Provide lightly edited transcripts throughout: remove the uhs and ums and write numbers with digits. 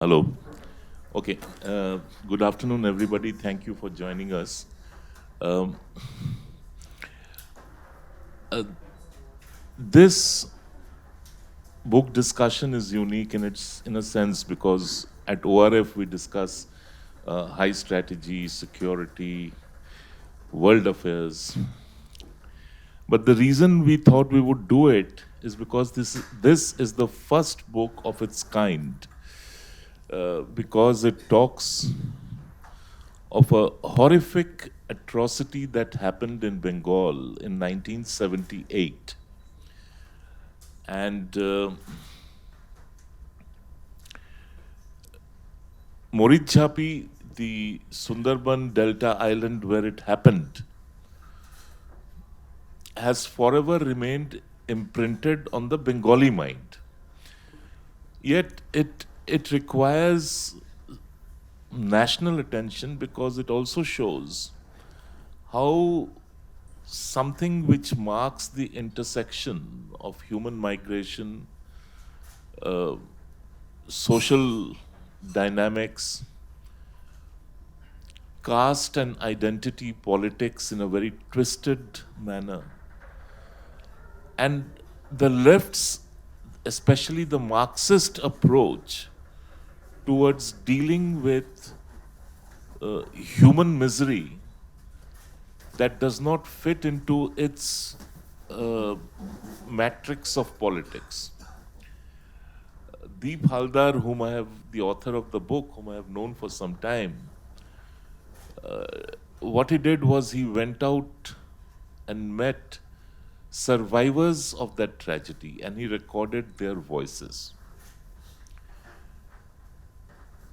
Hello. Okay. Good afternoon, everybody. Thank you for joining us. Um, this book discussion is unique in a sense because at ORF we discuss high strategy, security, world affairs. But the reason we thought we would do it is because this is the first book of its kind. Because it talks of a horrific atrocity that happened in Bengal in 1978. And Marichjhapi, the Sundarban Delta island where it happened, has forever remained imprinted on the Bengali mind. Yet it requires national attention because it also shows how something which marks the intersection of human migration, social dynamics, caste and identity politics in a very twisted manner. And the left's, especially the Marxist approach towards dealing with human misery that does not fit into its uh, matrix of politics. Deep Haldar, the author of the book, whom I have known for some time, what he did was he went out and met survivors of that tragedy and he recorded their voices.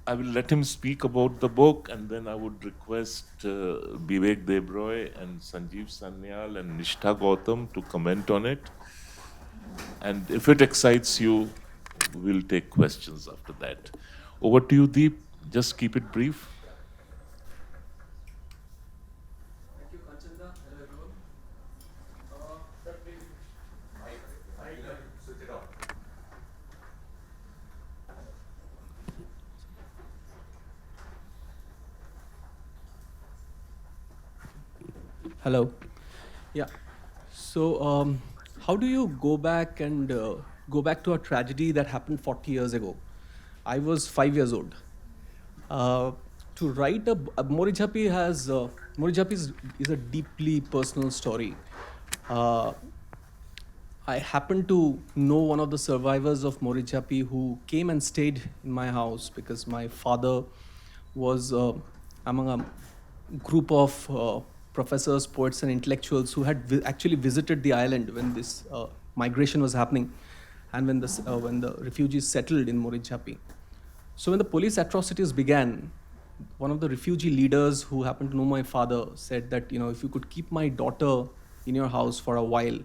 I will let him speak about the book and then I would request Vivek Debroy and Sanjeev Sanyal and Nishtha Gautam to comment on it. And if it excites you, we'll take questions after that. Over to you, Deep. Just keep it brief. Thank you, Kanchanda. Hello, everyone. Hello. Yeah. So, how do you go back and go back to a tragedy that happened 40 years ago? I was 5 years old. Uh, to write a Marichjhapi has Marichjhapi is a deeply personal story. Uh, I happen to know one of the survivors of Marichjhapi who came and stayed in my house because my father was among a group of professors, poets, and intellectuals who had actually visited the island when this migration was happening and when the refugees settled in Marichjhapi. So when the police atrocities began, one of the refugee leaders who happened to know my father said that, if you could keep my daughter in your house for a while,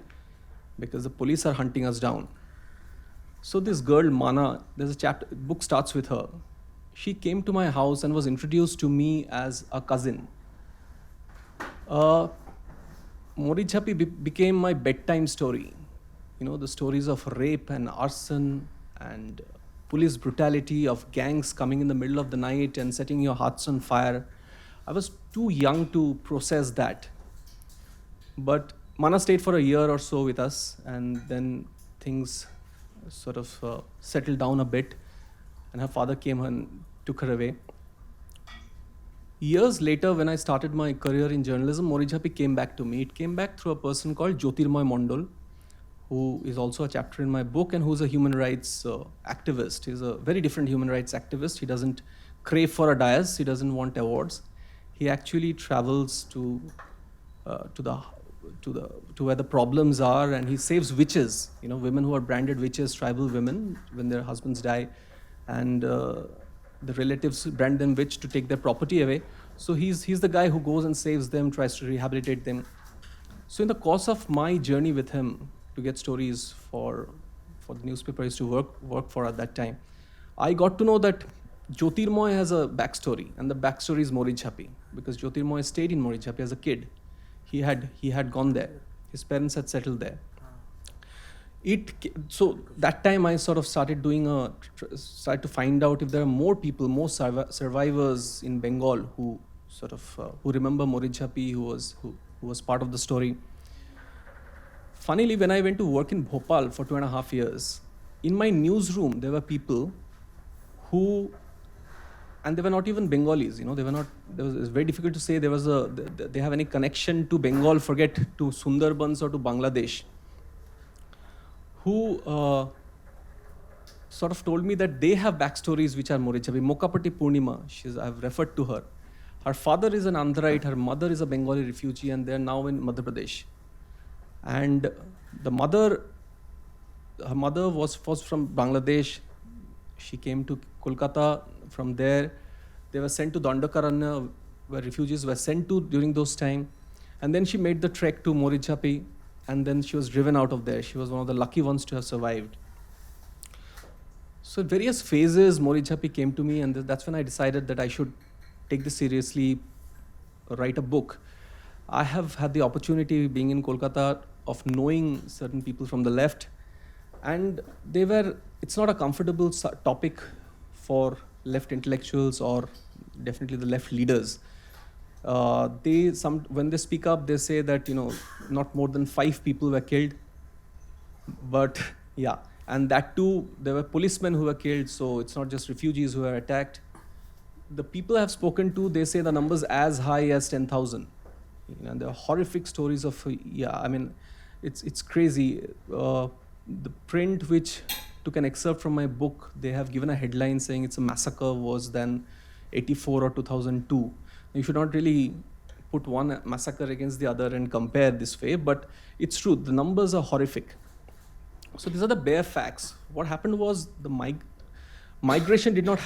because the police are hunting us down. So this girl Mana, there's a chapter book starts with her. She came to my house and was introduced to me as a cousin. Uh, Marichjhapi became my bedtime story. The stories of rape and arson and police brutality, of gangs coming in the middle of the night and setting your hearts on fire. I was too young to process that. But Mana stayed for a year or so with us, and then things sort of settled down a bit, and her father came and took her away. Years later, when I started my career in journalism, Marichjhapi came back to me. It came back through a person called Jyoti Mondol, who is also a chapter in my book and who's a human rights activist. He's a very different human rights activist. He doesn't crave for a dais. He doesn't want awards. He actually travels to where the problems are, and he saves witches. Women who are branded witches, tribal women, when their husbands die, and the relatives brand them witch to take their property away. So he's the guy who goes and saves them, tries to rehabilitate them. So in the course of my journey with him to get stories for the newspaper I used to work for at that time, I got to know that Jyotirmoy has a backstory, and the backstory is Marichjhapi, because Jyotirmoy stayed in Marichjhapi as a kid. He had gone there. His parents had settled there. So that time I sort of started started to find out if there are more people, more survivors in Bengal who sort of who remember Marichjhapi, who was part of the story. Funnily, when I went to work in Bhopal for 2.5 years, in my newsroom there were people who, and they were not even Bengalis. They were not. It's very difficult to say they have any connection to Bengal. Forget to Sundarbans or to Bangladesh. Who sort of told me that they have backstories which are Marichjhapi. Mokapati Purnima, I've referred to her. Her father is an Andhraite, her mother is a Bengali refugee, and they're now in Madhya Pradesh. And her mother was from Bangladesh. She came to Kolkata. From there, they were sent to Dandakaranya, where refugees were sent to during those time. And then she made the trek to Marichjhapi, and then she was driven out of there. She was one of the lucky ones to have survived. So at various phases, Marichjhapi came to me, and that's when I decided that I should take this seriously, write a book. I have had the opportunity, being in Kolkata, of knowing certain people from the left, and it's not a comfortable topic for left intellectuals or definitely the left leaders. When they speak up, they say that not more than 5 people were killed, but yeah, and that too there were policemen who were killed. So it's not just refugees who were attacked. The people I have spoken to, they say the numbers as high as 10,000. And there are horrific stories of it's crazy. The print which took an excerpt from my book, they have given a headline saying it's a massacre worse than 84 or 2002. You should not really put one massacre against the other and compare this way, but it's true, the numbers are horrific. So these are the bare facts. What happened was the migration did not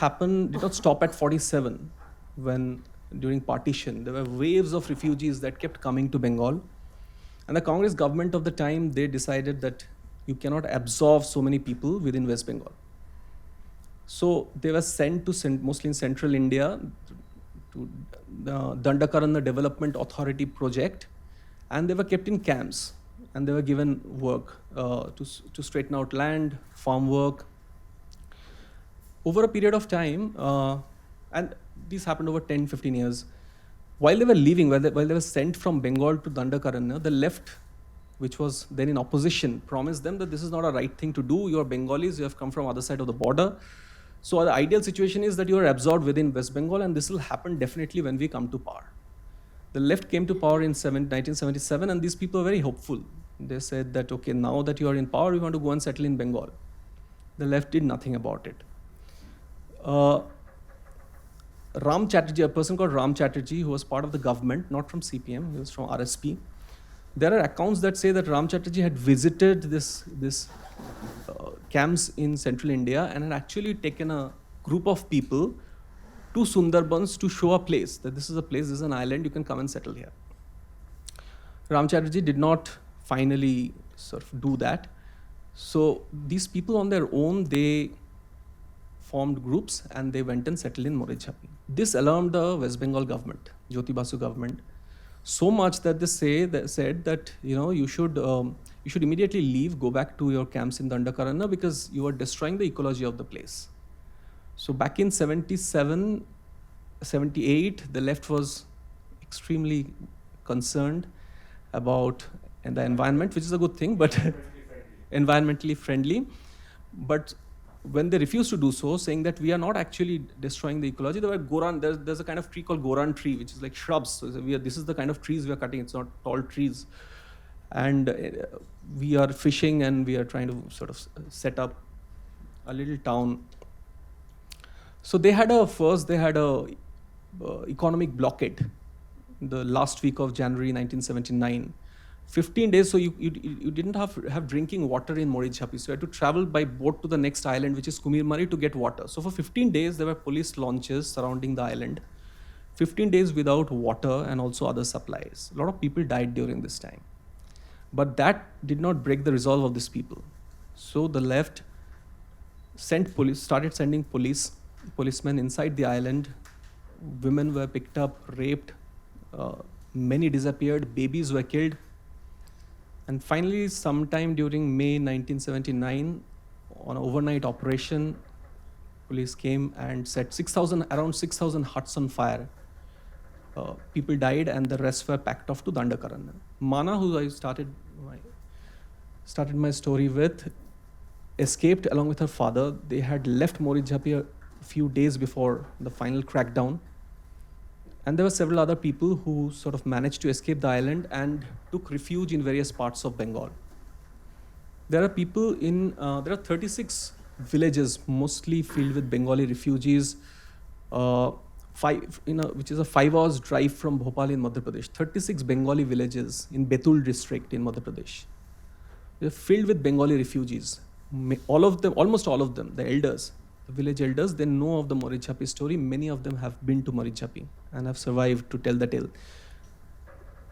stop at 47 when during partition. There were waves of refugees that kept coming to Bengal. And the Congress government of the time, they decided that you cannot absorb so many people within West Bengal. So they were sent to mostly in central India to the Dandakaranya Development Authority project, and they were kept in camps, and they were given work to straighten out land, farm work. Over a period of time, and this happened over 10, 15 years, while they were leaving, while they were sent from Bengal to Dandakaranya, the left, which was then in opposition, promised them that this is not a right thing to do. You are Bengalis, you have come from other side of the border. So the ideal situation is that you are absorbed within West Bengal, and this will happen definitely when we come to power. The left came to power in 1977, and these people were very hopeful. They said that, okay, now that you are in power, we want to go and settle in Bengal. The left did nothing about it. Ram Chatterjee, a person called Ram Chatterjee, who was part of the government, not from CPM, he was from RSP. There are accounts that say that Ram Chatterjee had visited this camps in central India and had actually taken a group of people to Sundarbans to show a place, that this is a place, this is an island, you can come and settle here. Ram Chatterjee did not finally sort of do that. So these people on their own, they formed groups and they went and settled in Marichjhapi. This alarmed the West Bengal government, Jyoti Basu government, so much that they said that you should immediately leave, go back to your camps in Dandakaranya because you are destroying the ecology of the place. So back in 77, 78, the left was extremely concerned about the environment, which is a good thing, but environmentally friendly. But when they refused to do so, saying that we are not actually destroying the ecology, there were Goran, there's a kind of tree called Goran tree, which is like shrubs. So this is the kind of trees we are cutting, it's not tall trees. And we are fishing and we are trying to sort of set up a little town. So they had a economic blockade the last week of January 1979. 15 days, so you didn't have drinking water in Marichjhapi. So you had to travel by boat to the next island, which is Kumirmari, to get water. So for 15 days, there were police launches surrounding the island. 15 days without water and also other supplies. A lot of people died during this time. But that did not break the resolve of these people. So the left started sending policemen inside the island. Women were picked up, raped, many disappeared, babies were killed. And finally, sometime during May 1979, on an overnight operation, police came and set around 6,000 huts on fire. People died, and the rest were packed off to Dandakaranya. Mana, who I started my story with, escaped along with her father. They had left Marichjhapi a few days before the final crackdown. And there were several other people who sort of managed to escape the island and took refuge in various parts of Bengal. There are 36 villages, mostly filled with Bengali refugees, which is a 5 hours drive from Bhopal in Madhya Pradesh. 36 Bengali villages in Betul district in Madhya Pradesh. They're filled with Bengali refugees. Almost all of them, the elders, the village elders, they know of the Marichjhapi story. Many of them have been to Marichjhapi and have survived to tell the tale.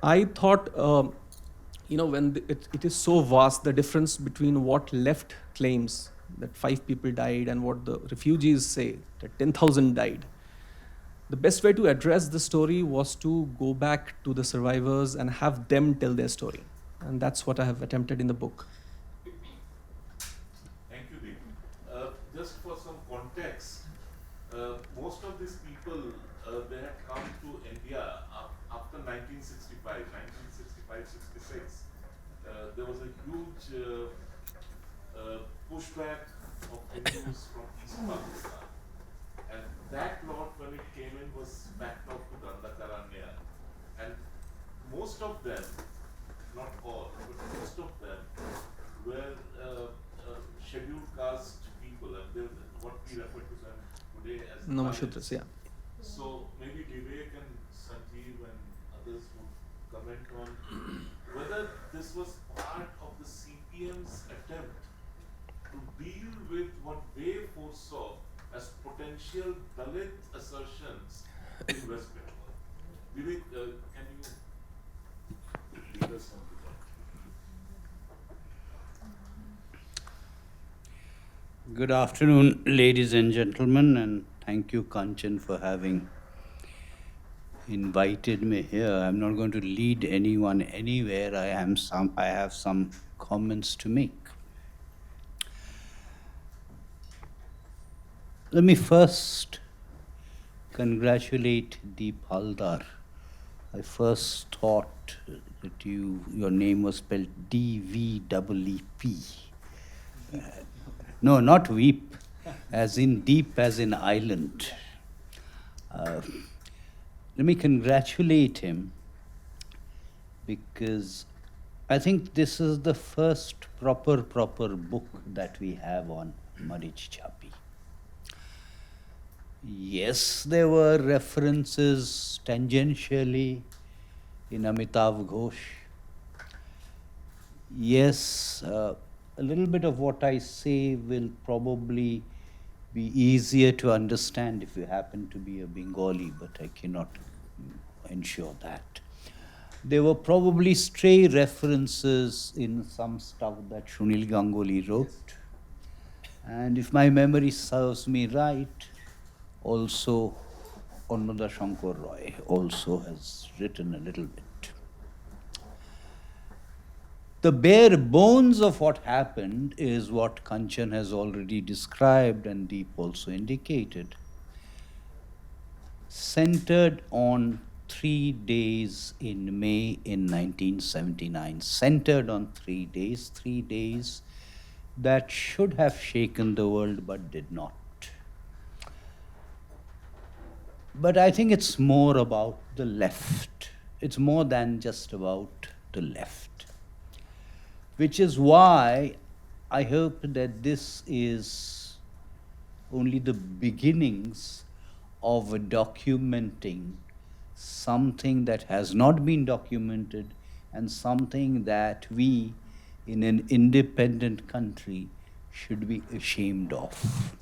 I thought, when it is so vast, the difference between what left claims that 5 people died and what the refugees say that 10,000 died. The best way to address the story was to go back to the survivors and have them tell their story. And that's what I have attempted in the book. Thank you, Deep. Just for some context, most of these people, they had come to India after 1965, 66. There was a huge pushback of Hindus from East Pakistan. And that lot, when it came in, was packed off to Dandakaranya. And most of them, not all, but most of them were scheduled caste people, and they were what we refer to them today as Namashudras, yeah. So maybe Vivek and Sanjeev and others would comment on whether this was part of the CPM's attempt to deal with what they foresaw as potential Dalit assertions in West Bengal. Vivek, can you lead us on to that? Good afternoon, ladies and gentlemen, and thank you, Kanchan, for having invited me here. I'm not going to lead anyone anywhere. I have some comments to make. Let me first congratulate Deep Haldar. I first thought that your name was spelled D-V-E-E-P. No, not weep, as in deep, as in island. Let me congratulate him because I think this is the first proper book that we have on Marichjhapi. Yes, there were references tangentially in Amitav Ghosh. Yes, a little bit of what I say will probably be easier to understand if you happen to be a Bengali, but I cannot ensure that. There were probably stray references in some stuff that Shunil Ganguly wrote. And if my memory serves me right, also Ananda Shankar Roy also has written a little bit. The bare bones of what happened is what Kanchan has already described and Deep also indicated. Centered on 3 days in May in 1979. Centered on 3 days that should have shaken the world but did not. But I think it's more about the left. It's more than just about the left. Which is why I hope that this is only the beginnings of documenting something that has not been documented and something that we in an independent country should be ashamed of.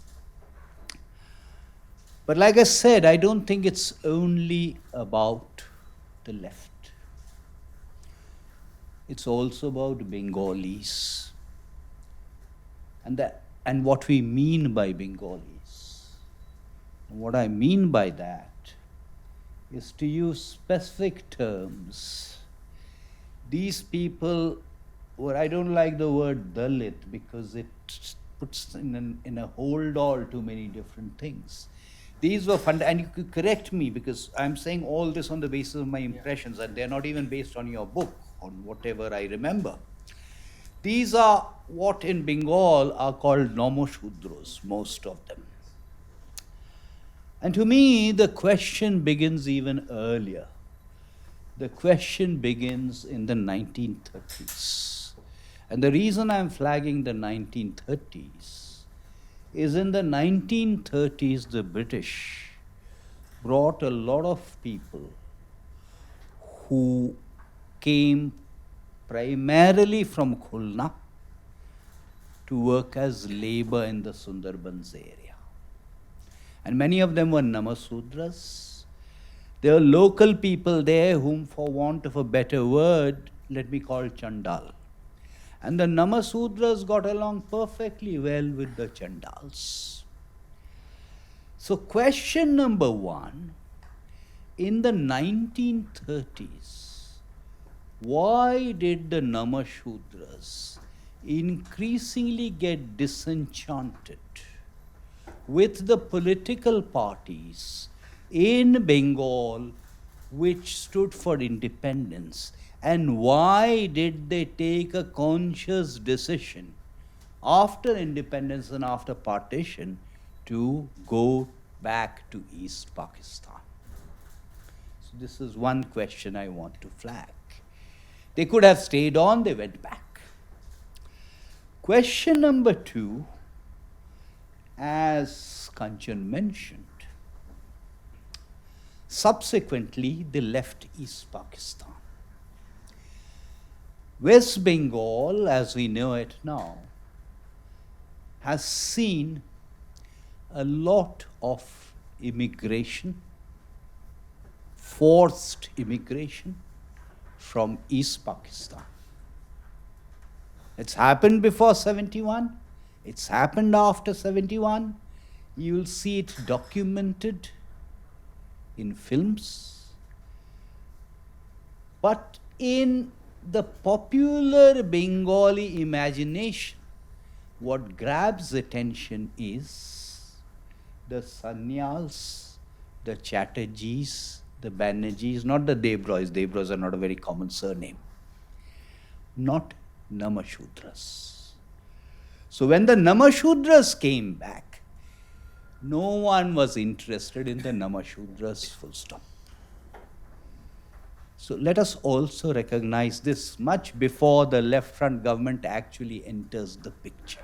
But like I said, I don't think it's only about the left. It's also about Bengalis and what we mean by Bengalis. And what I mean by that is to use specific terms. These people well, I don't like the word Dalit because it puts in a hold all too many different things. These were and you could correct me because I'm saying all this on the basis of my impressions, and they're not even based on your book, on whatever I remember. These are what in Bengal are called Nomoshudros, most of them. And to me, the question begins even earlier. The question begins in the 1930s. And the reason I'm flagging the 1930s is in the 1930s, the British brought a lot of people who came primarily from Khulna to work as labor in the Sundarbans area. And many of them were Namasudras. There were local people there whom, for want of a better word, let me call Chandal. And the Namasudras got along perfectly well with the Chandals. So question number one, in the 1930s, why did the Namashudras increasingly get disenchanted with the political parties in Bengal which stood for independence? And why did they take a conscious decision after independence and after partition to go back to East Pakistan? So this is one question I want to flag. They could have stayed on, they went back. Question number two, as Kanchan mentioned, subsequently they left East Pakistan. West Bengal, as we know it now, has seen a lot of immigration, forced immigration from East Pakistan. It's happened before 71. It's happened after 71. You'll see it documented in films. But in the popular Bengali imagination, what grabs attention is the Sanyals, the Chatterjees, the Banerjees, not the Devroys. Devroys are not a very common surname. Not Namashudras. So when the Namashudras came back, no one was interested in the Namashudras, full stop. So let us also recognize this much before the left front government actually enters the picture.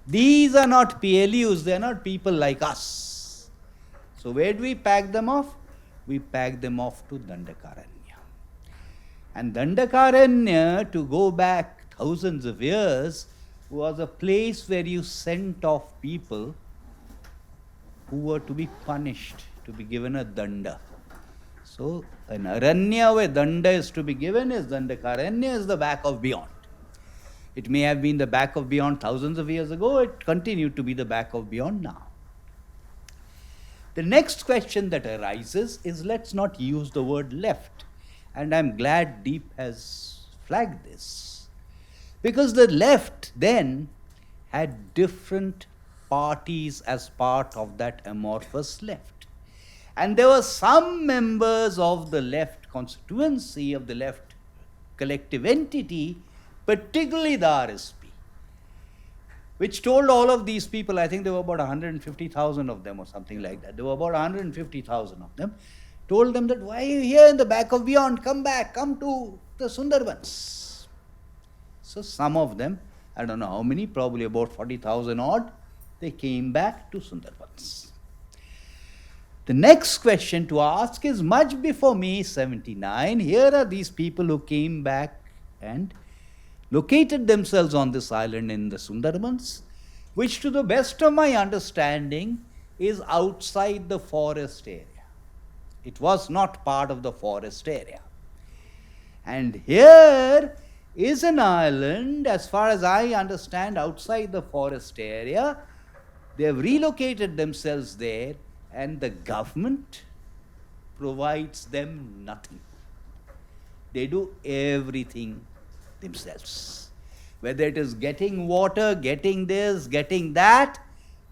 These are not PLUs, they are not people like us. So where do we pack them off? We pack them off to Dandakaranya. And Dandakaranya, to go back thousands of years, was a place where you sent off people who were to be punished, to be given a danda. So an aranya where danda is to be given is Dandakaranya, is the back of beyond. It may have been the back of beyond thousands of years ago, it continued to be the back of beyond now. The next question that arises is, let's not use the word left. And I'm glad Deep has flagged this. Because the left then had different parties as part of that amorphous left. And there were some members of the left constituency, of the left collective entity, particularly the RSP, which told all of these people, I think there were about 150,000 of them or something like that. There were about 150,000 of them, told them that, why are you here in the back of beyond? Come back, come to the Sundarbans. So some of them, I don't know how many, probably about 40,000 odd, they came back to Sundarbans. The next question to ask is, much before May 79, here are these people who came back and located themselves on this island in the Sundarbans, which to the best of my understanding is outside the forest area. It was not part of the forest area. And here is an island, as far as I understand, outside the forest area. They have relocated themselves there, and the government provides them nothing. They do everything themselves. Whether it is getting water, getting this, getting that,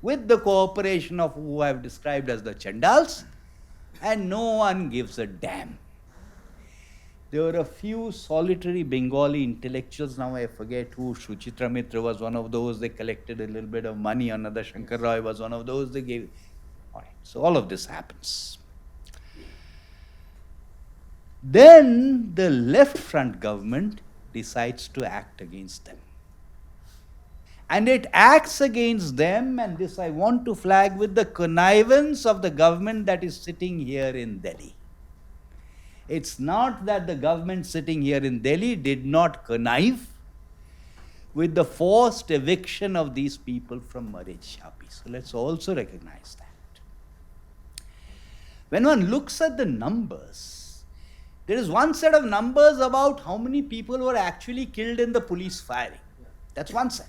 with the cooperation of who I have described as the Chandals, and no one gives a damn. There were a few solitary Bengali intellectuals, now I forget who, Suchitra Mitra was one of those, they collected a little bit of money, another Shankar Roy was one of those, they gave. All right, so all of this happens. Then the left front government decides to act against them. And it acts against them, and this I want to flag, with the connivance of the government that is sitting here in Delhi. It's not that the government sitting here in Delhi did not connive with the forced eviction of these people from Marichjhapi. So let's also recognize that. When one looks at the numbers, there is one set of numbers about how many people were actually killed in the police firing. That's one set.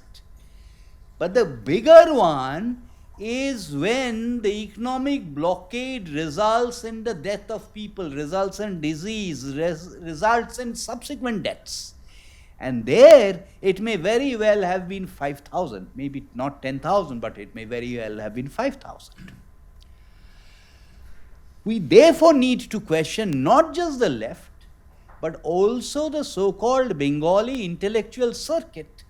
But the bigger one is when the economic blockade results in the death of people, results in disease, results in subsequent deaths. And there, it may very well have been 5,000, maybe not 10,000, but it may very well have been 5,000. We therefore need to question not just the left, but also the so-called Bengali intellectual circuit,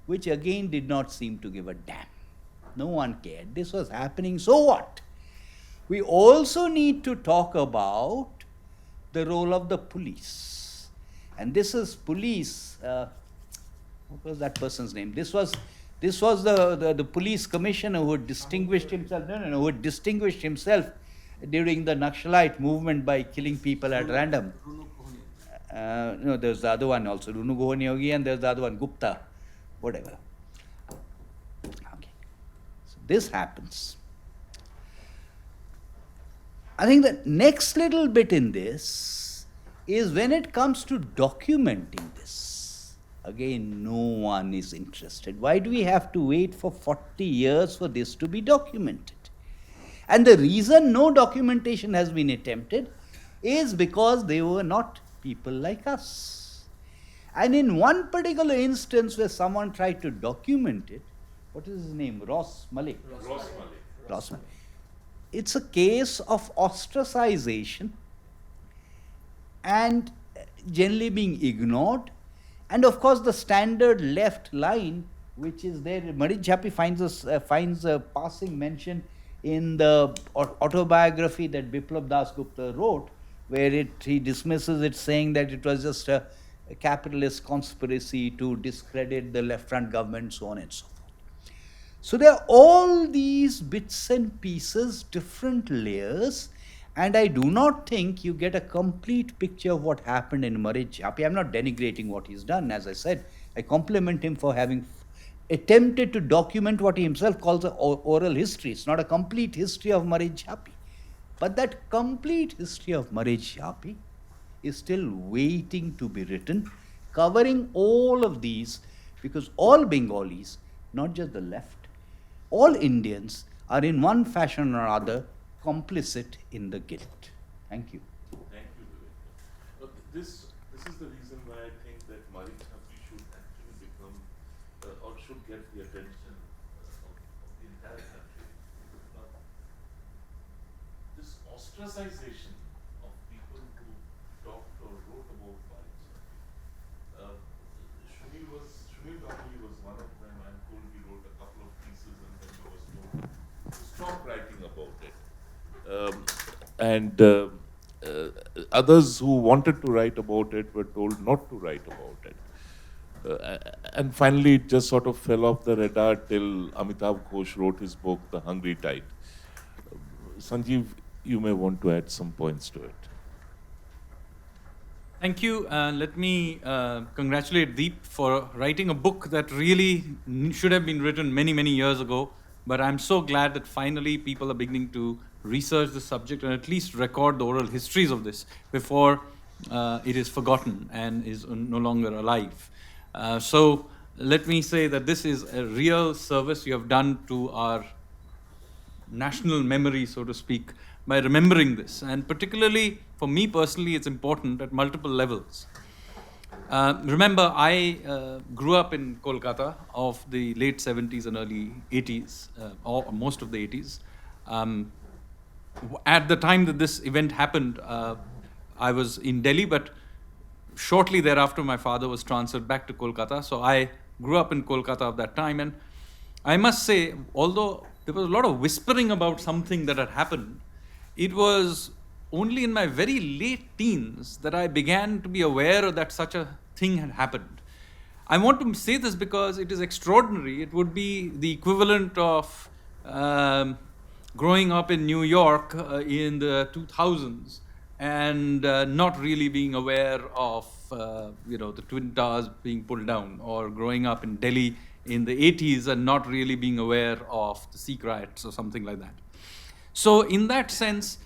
which again did not seem to give a damn. No one cared. This was happening, so what? We also need to talk about the role of the police. And this is police, what was that person's name? This was the police commissioner who had distinguished himself, who had distinguished himself during the Naxalite movement by killing people at random. No, there's the other one also, Runu Gohani, and there's the other one, Gupta, whatever. This happens. I think the next little bit in this is when it comes to documenting this. Again, no one is interested. Why do we have to wait for 40 years for this to be documented? And the reason no documentation has been attempted is because they were not people like us. And in one particular instance where someone tried to document it, what is his name? Ross Malik. Ross Malik. It's a case of ostracization and generally being ignored. And of course, the standard left line, which is there, Marichjhapi finds a passing mention in the autobiography that Biplab Das Gupta wrote, where he dismisses it, saying that it was just a capitalist conspiracy to discredit the left front government, so on and so forth. So there are all these bits and pieces, different layers, and I do not think you get a complete picture of what happened in Marichjhapi. I'm not denigrating what he's done. As I said, I compliment him for having attempted to document what he himself calls an oral history. It's not a complete history of Marichjhapi. But that complete history of Marichjhapi is still waiting to be written, covering all of these, because all Bengalis, not just the left, all Indians are in one fashion or other complicit in the guilt. Thank you. Thank you, Vivek. This is the reason why I think that Marichjhapi should actually become, or should get the attention of the entire country. This ostracization of people who talked or wrote about Marichjhapi. Sunil Ganguly was one of them. I'm told he wrote a couple of pieces and then he was told to stop writing about it. Others who wanted to write about it were told not to write about it. And finally, it just sort of fell off the radar till Amitabh Ghosh wrote his book, The Hungry Tide. Sanjeev, you may want to add some points to it. Thank you. Let me congratulate Deep for writing a book that really should have been written many, many years ago. But I'm so glad that finally people are beginning to research the subject and at least record the oral histories of this before it is forgotten and is no longer alive. So let me say that this is a real service you have done to our national memory, so to speak, by remembering this. And particularly for me personally, it's important at multiple levels. Remember, I grew up in Kolkata of the late 70s and early 80s, or most of the 80s. Um, at the time that this event happened, I was in Delhi, but shortly thereafter, my father was transferred back to Kolkata. So I grew up in Kolkata of that time. And I must say, although there was a lot of whispering about something that had happened, it was only in my very late teens that I began to be aware that such a thing had happened. I want to say this because it is extraordinary. It would be the equivalent of growing up in New York in the 2000s and not really being aware of the Twin Towers being pulled down, or growing up in Delhi in the 80s and not really being aware of the Sikh riots or something like that. So in that sense,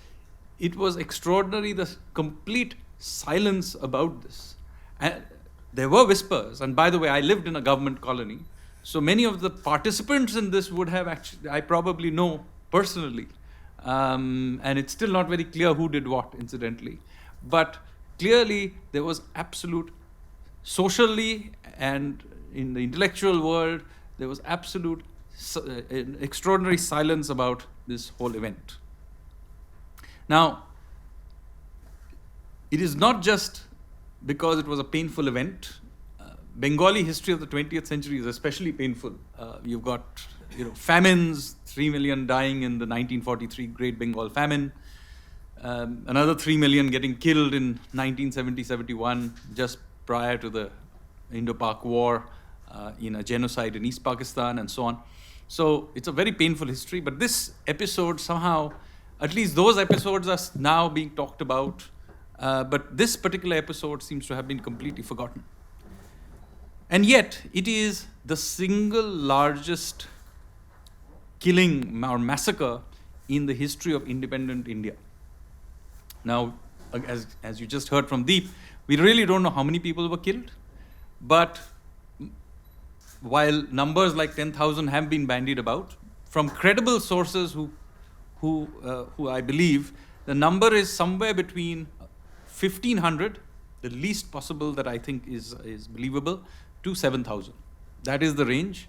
it was extraordinary, the complete silence about this. And there were whispers, and by the way, I lived in a government colony, so many of the participants in this would have actually, I probably know personally, and it's still not very clear who did what, incidentally. But clearly, there was absolute, socially and in the intellectual world, there was absolute extraordinary silence about this whole event. Now, it is not just because it was a painful event. Bengali history of the 20th century is especially painful. You've got famines, 3 million dying in the 1943 Great Bengal famine, another 3 million getting killed in 1970-71, just prior to the Indo-Pak War, in a genocide in East Pakistan, and so on. So it's a very painful history, but this episode somehow, at least those episodes are now being talked about, but this particular episode seems to have been completely forgotten. And yet, it is the single largest killing or massacre in the history of independent India. Now, as you just heard from Deep, we really don't know how many people were killed, but while numbers like 10,000 have been bandied about, from credible sources who I believe, the number is somewhere between 1,500, the least possible that I think is believable, to 7,000. That is the range.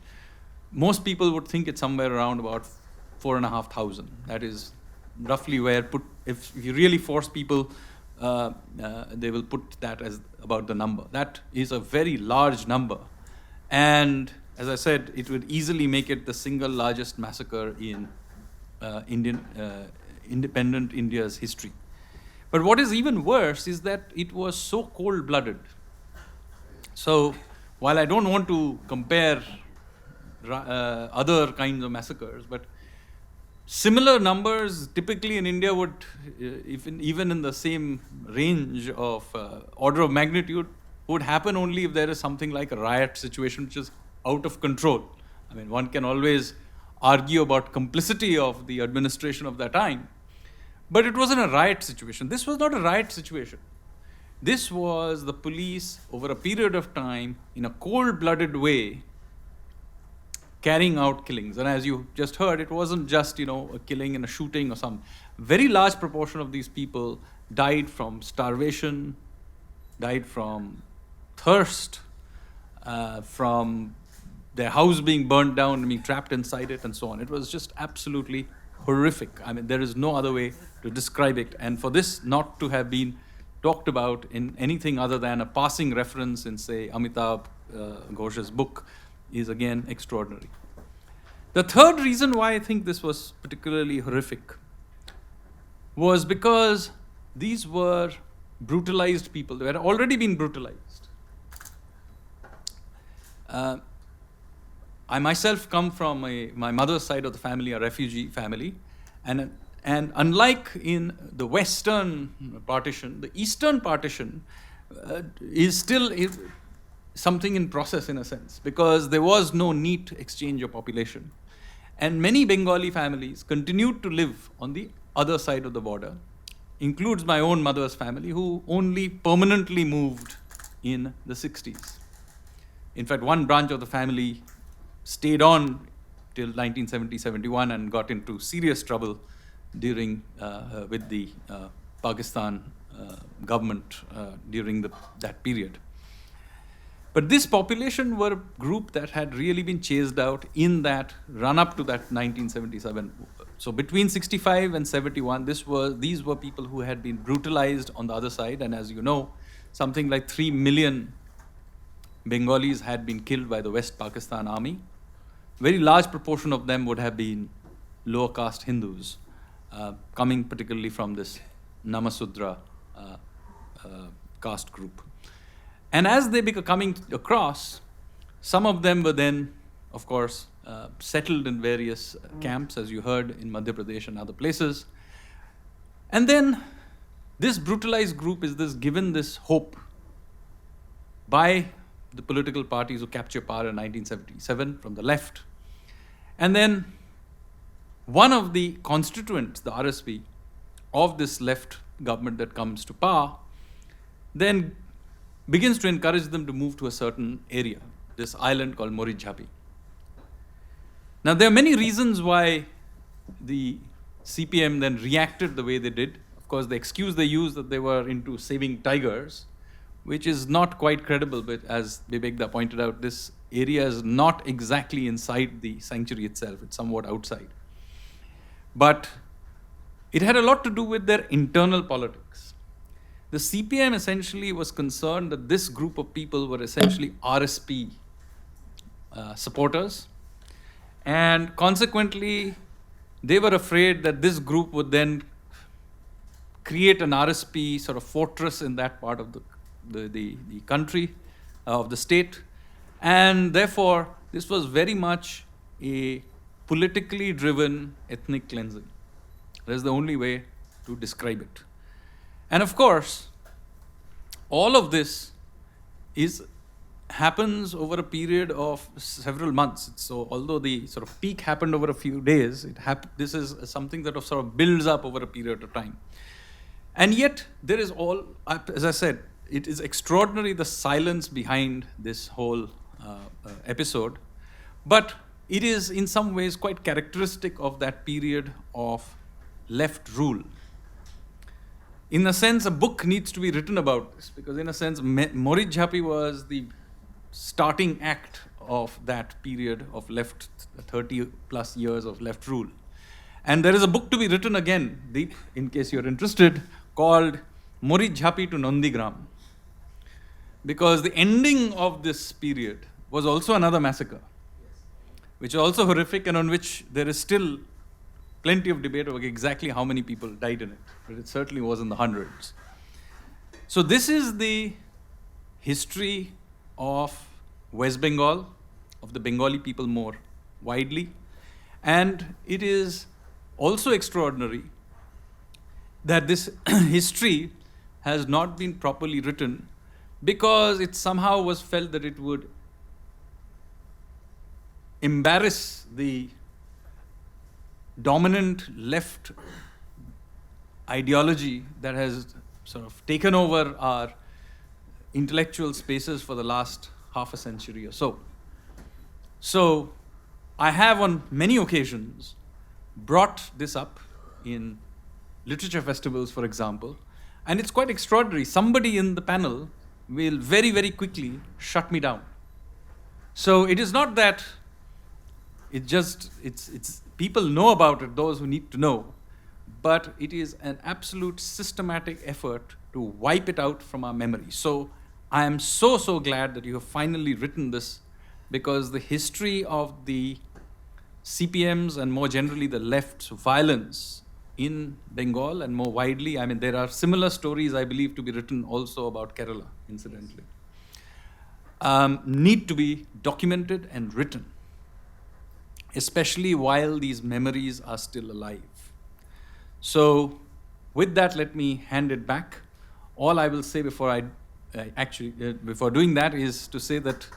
Most people would think it's somewhere around about 4,500. That is roughly where if you really force people, they will put that as about the number. That is a very large number. And as I said, it would easily make it the single largest massacre in independent India's history. But what is even worse is that it was so cold-blooded. So while I don't want to compare other kinds of massacres, but similar numbers typically in India would, even in the same range of order of magnitude, would happen only if there is something like a riot situation which is out of control. I mean, one can always argue about complicity of the administration of that time, but it wasn't a riot situation. This was not a riot situation. This was the police, over a period of time, in a cold-blooded way, carrying out killings. And as you just heard, it wasn't just, a killing and a shooting or some. Very large proportion of these people died from starvation, died from thirst, from their house being burned down and being trapped inside it, and so on. It was just absolutely horrific. I mean, there is no other way to describe it. And for this not to have been talked about in anything other than a passing reference in, say, Amitabh Ghosh's book is again extraordinary. The third reason why I think this was particularly horrific was because these were brutalized people. They had already been brutalized. I myself come from my mother's side of the family, a refugee family, and unlike in the Western partition, the Eastern partition is still something in process in a sense, because there was no neat exchange of population. And many Bengali families continued to live on the other side of the border, includes my own mother's family, who only permanently moved in the 60s. In fact, one branch of the family stayed on till 1970-71 and got into serious trouble during with the Pakistan government during that period. But this population were a group that had really been chased out in that run up to that 1977. So between 65 and 71, these were people who had been brutalized on the other side. And as you know, something like 3 million Bengalis had been killed by the West Pakistan army. Very large proportion of them would have been lower caste Hindus, coming particularly from this Namasudra caste group. And as they were coming across, some of them were then, of course, settled in various camps, as you heard, in Madhya Pradesh and other places. And then this brutalized group is given this hope by the political parties who capture power in 1977 from the left. And then one of the constituents, the RSP, of this left government that comes to power, then begins to encourage them to move to a certain area, this island called Marichjhapi. Now, there are many reasons why the CPM then reacted the way they did. Of course, the excuse they used that they were into saving tigers, which is not quite credible, but as Bibekda pointed out, this area is not exactly inside the sanctuary itself, it's somewhat outside. But it had a lot to do with their internal politics. The CPM essentially was concerned that this group of people were essentially RSP supporters, and consequently, they were afraid that this group would then create an RSP sort of fortress in that part of the country, of the state, and therefore, this was very much a politically driven ethnic cleansing. That's the only way to describe it. And of course, all of this happens over a period of several months. So although the sort of peak happened over a few days, this is something that sort of builds up over a period of time. And yet, there is as I said, it is extraordinary the silence behind this whole episode, but it is in some ways quite characteristic of that period of left rule. In a sense, a book needs to be written about this, because in a sense, Marichjhapi was the starting act of that period of left, 30 plus years of left rule. And there is a book to be written again, Deep, in case you're interested, called Marichjhapi to Nandigram. Because the ending of this period was also another massacre, which is also horrific and on which there is still plenty of debate over exactly how many people died in it, but it certainly was in the hundreds. So this is the history of West Bengal, of the Bengali people more widely, and it is also extraordinary that this history has not been properly written, because it somehow was felt that it would embarrass the dominant left ideology that has sort of taken over our intellectual spaces for the last half a century or so. So I have on many occasions brought this up in literature festivals, for example, and it's quite extraordinary. Somebody in the panel will very, very quickly shut me down. So it is not that it's people know about it, those who need to know, but it is an absolute systematic effort to wipe it out from our memory. So I am so glad that you have finally written this, because the history of the CPMs and more generally the left's violence in Bengal and more widely, I mean, there are similar stories, I believe, to be written also about Kerala, incidentally, need to be documented and written, especially while these memories are still alive. So with that, let me hand it back. All I will say before before doing that is to say that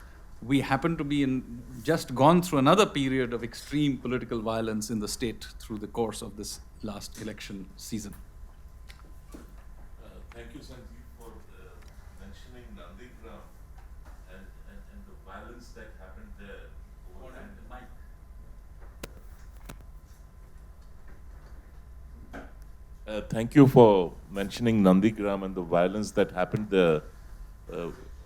we happen to be just gone through another period of extreme political violence in the state through the course of this last election season. Thank you, Sanjeev, for mentioning Nandigram and the violence that happened there. Thank you for mentioning Nandigram and the violence that happened there.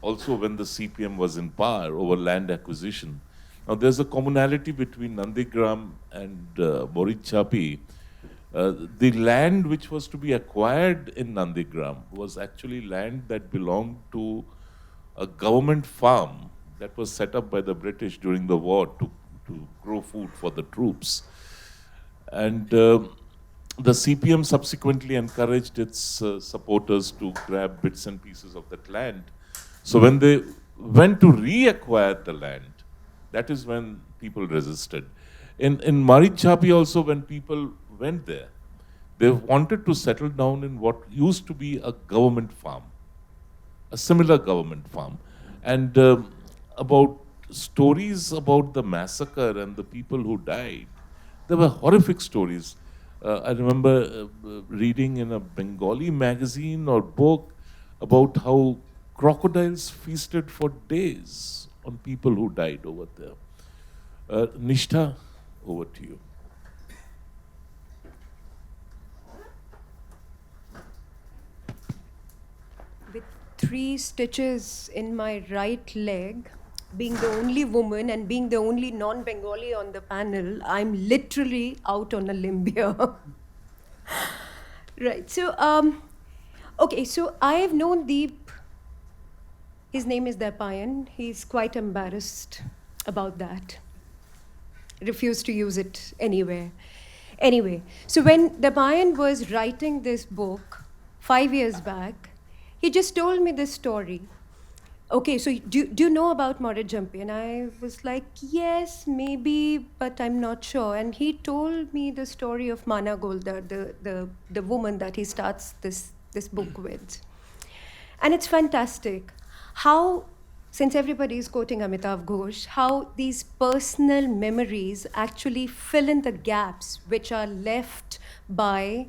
also when the CPM was in power over land acquisition. Now there's a commonality between Nandigram and Marichjhapi. The land which was to be acquired in Nandigram was actually land that belonged to a government farm that was set up by the British during the war to grow food for the troops. And the CPM subsequently encouraged its supporters to grab bits and pieces of that land. So when they went to reacquire the land, that is when people resisted. In Marichjhapi also, when people went there, they wanted to settle down in what used to be a government farm, a similar government farm. And about stories about the massacre and the people who died, there were horrific stories. I remember reading in a Bengali magazine or book about how crocodiles feasted for days on people who died over there. Nishtha, over to you. With 3 stitches in my right leg, being the only woman and being the only non-Bengali on the panel, I'm literally out on a limb here. Right, so, okay, so I've known Deep. His name is Deepayan. He's quite embarrassed about that. Refused to use it anywhere. Anyway, so when Deepayan was writing this book 5 years back, he just told me this story. Okay, so do you know about Marichjhapi? And I was like, yes, maybe, but I'm not sure. And he told me the story of Mana Golda, the woman that he starts this book with. And it's fantastic how, since everybody is quoting Amitav Ghosh, how these personal memories actually fill in the gaps which are left by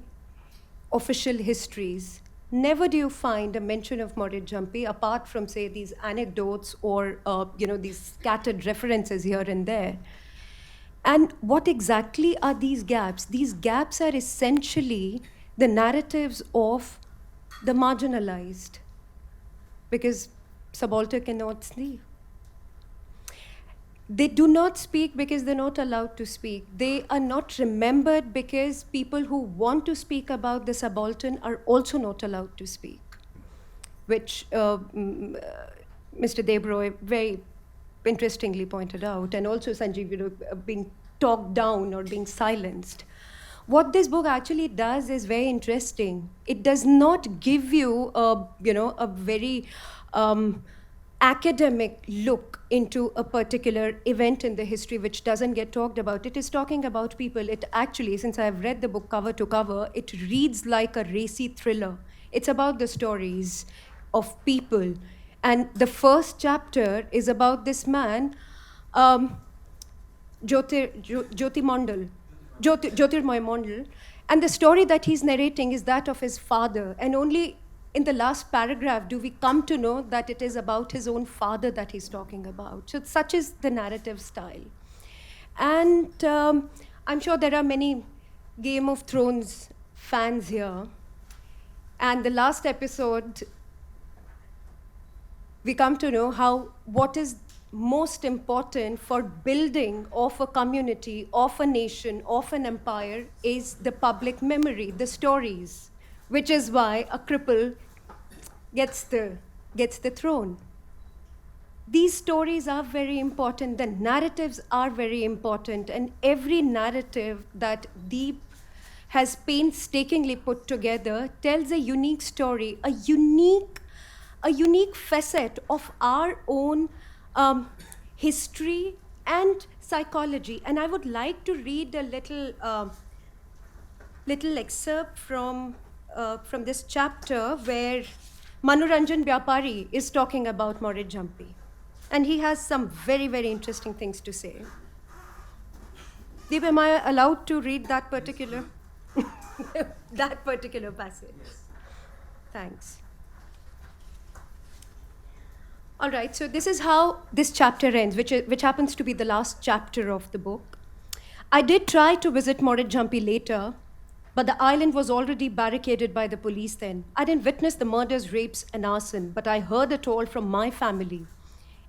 official histories. Never do you find a mention of Marichjhapi apart from, say, these anecdotes or these scattered references here and there. And what exactly are these gaps? These gaps are essentially the narratives of the marginalized, because subaltern cannot sleep. They do not speak because they're not allowed to speak. They are not remembered because people who want to speak about the subaltern are also not allowed to speak, which Mr. Debroy very interestingly pointed out, and also Sanjeev, being talked down or being silenced. What this book actually does is very interesting. It does not give you a very academic look into a particular event in the history which doesn't get talked about. It is talking about people. It actually, since I've read the book cover to cover, it reads like a racy thriller. It's about the stories of people. And the first chapter is about this man, Jyotirmoy Mondal. And the story that he's narrating is that of his father. And only in the last paragraph do we come to know that it is about his own father that he's talking about. So such is the narrative style. And I'm sure there are many Game of Thrones fans here. And the last episode, we come to know how what is most important for building of a community, of a nation, of an empire is the public memory, the stories, which is why a cripple gets the throne. These stories are very important. The narratives are very important. And every narrative that Deep has painstakingly put together tells a unique story, a unique facet of our own history and psychology. And I would like to read a little excerpt from this chapter where Manoranjan Vyapari is talking about Marichjhapi. And he has some very, very interesting things to say. Deep, am I allowed to read that particular passage? Yes. Thanks. All right, so this is how this chapter ends, which happens to be the last chapter of the book. I did try to visit Marichjhapi later, But the island was already barricaded by the police then. I didn't witness the murders, rapes, and arson, but I heard it all from my family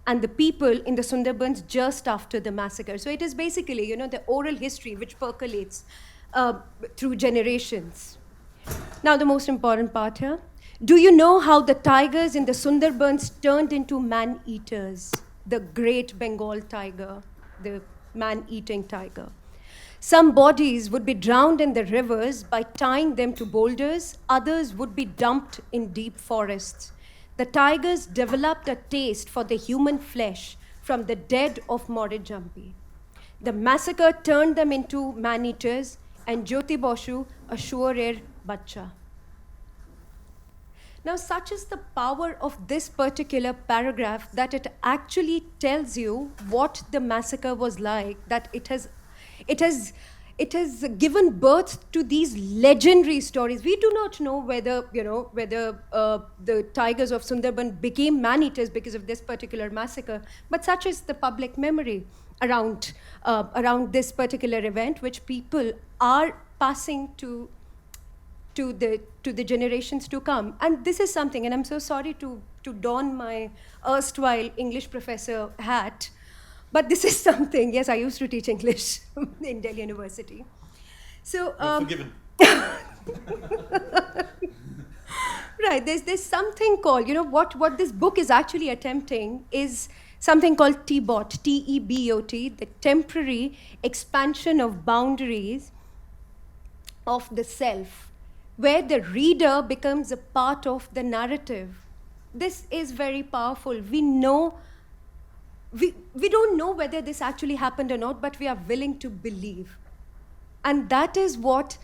and the people in the Sundarbans just after the massacre. So it is basically, the oral history which percolates through generations. Now, the most important part here. Do you know how the tigers in the Sundarbans turned into man-eaters? The great Bengal tiger, the man-eating tiger. Some bodies would be drowned in the rivers by tying them to boulders, others would be dumped in deep forests. The tigers developed a taste for the human flesh from the dead of Marichjhapi. The massacre turned them into man-eaters, and Jyoti Basu a sure-heir bacha. Now, such is the power of this particular paragraph that it actually tells you what the massacre was like, that it has given birth to these legendary stories. We do not know whether the tigers of Sundarban became man-eaters because of this particular massacre, but such is the public memory around this particular event, which people are passing to the generations to come. And this is something, and I'm so sorry to don my erstwhile English professor hat, but this is something. Yes, I used to teach English in Delhi University. So Forgiven. right, there's something called, what this book is actually attempting is something called TBOT, T-E-B-O-T, the temporary expansion of boundaries of the self, where the reader becomes a part of the narrative. This is very powerful. We don't know whether this actually happened or not, but we are willing to believe. And that is what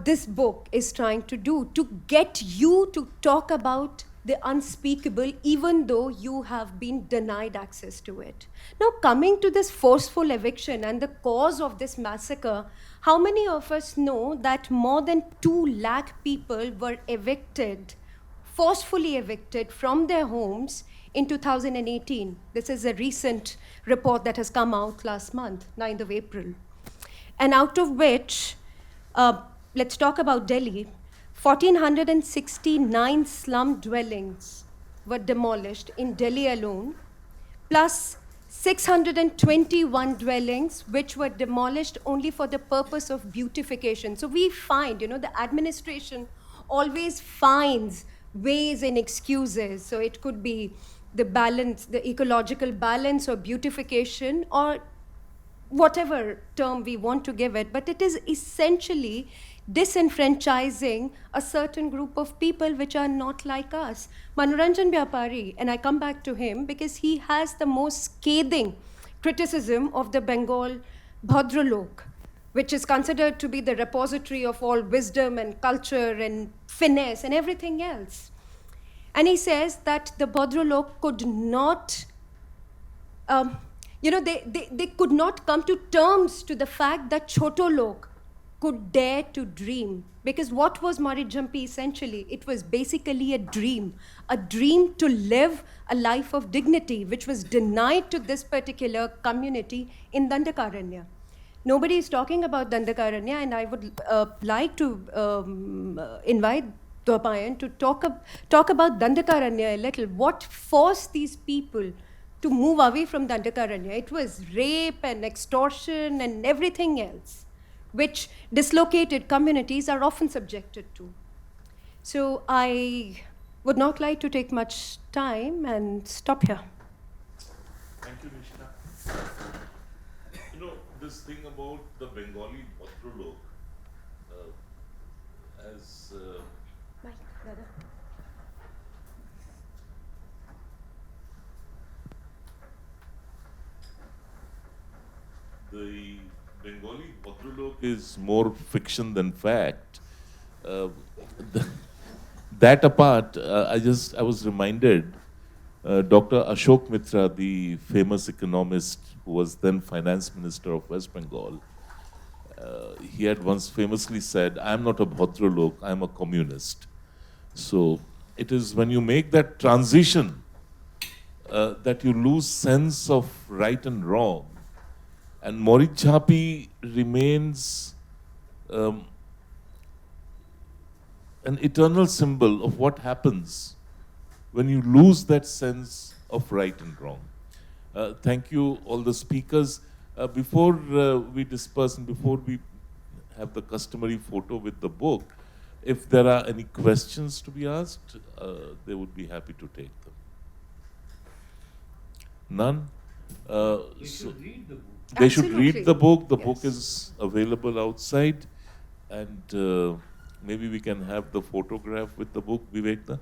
this book is trying to do, to get you to talk about the unspeakable, even though you have been denied access to it. Now, coming to this forceful eviction and the cause of this massacre, how many of us know that more than 2 lakh people were forcefully evicted from their homes in 2018? This is a recent report that has come out last month, 9th of April. And out of which, let's talk about Delhi, 1,469 slum dwellings were demolished in Delhi alone, plus 621 dwellings which were demolished only for the purpose of beautification. So we find, the administration always finds ways and excuses. So it could be the balance, the ecological balance or beautification, or whatever term we want to give it, but it is essentially disenfranchising a certain group of people which are not like us. Marichjhapi, and I come back to him because he has the most scathing criticism of the Bengal Bhadralok, which is considered to be the repository of all wisdom and culture and finesse and everything else. And he says that the Bhadralok could not they could not come to terms to the fact that Choto Lok could dare to dream. Because what was Marichjhapi essentially? It was basically a dream to live a life of dignity, which was denied to this particular community in Dandakaranya. Nobody is talking about Dandakaranya, and I would like to invite Dwapayan to talk about Dandakaranya a little. What forced these people to move away from Dandakaranya? It was rape and extortion and everything else, which dislocated communities are often subjected to. So I would not like to take much time and stop here. Thank you, Nishna. This thing about the Bengali Bhadralok, as Mike, brother. the Bengali Bhadralok is more fiction than fact. That apart, I was reminded, Dr. Ashok Mitra, the famous economist who was then finance minister of West Bengal, he had once famously said, "I am not a Bhadralok, I am a communist." So it is when you make that transition that you lose sense of right and wrong. And Marichjhapi remains um, an eternal symbol of what happens when you lose that sense of right and wrong. Thank you, all the speakers. Before we disperse and before we have the customary photo with the book, if there are any questions to be asked, they would be happy to take them. None? They should read the book. They should read the book. The book is available outside. And maybe we can have the photograph with the book, Vivekna.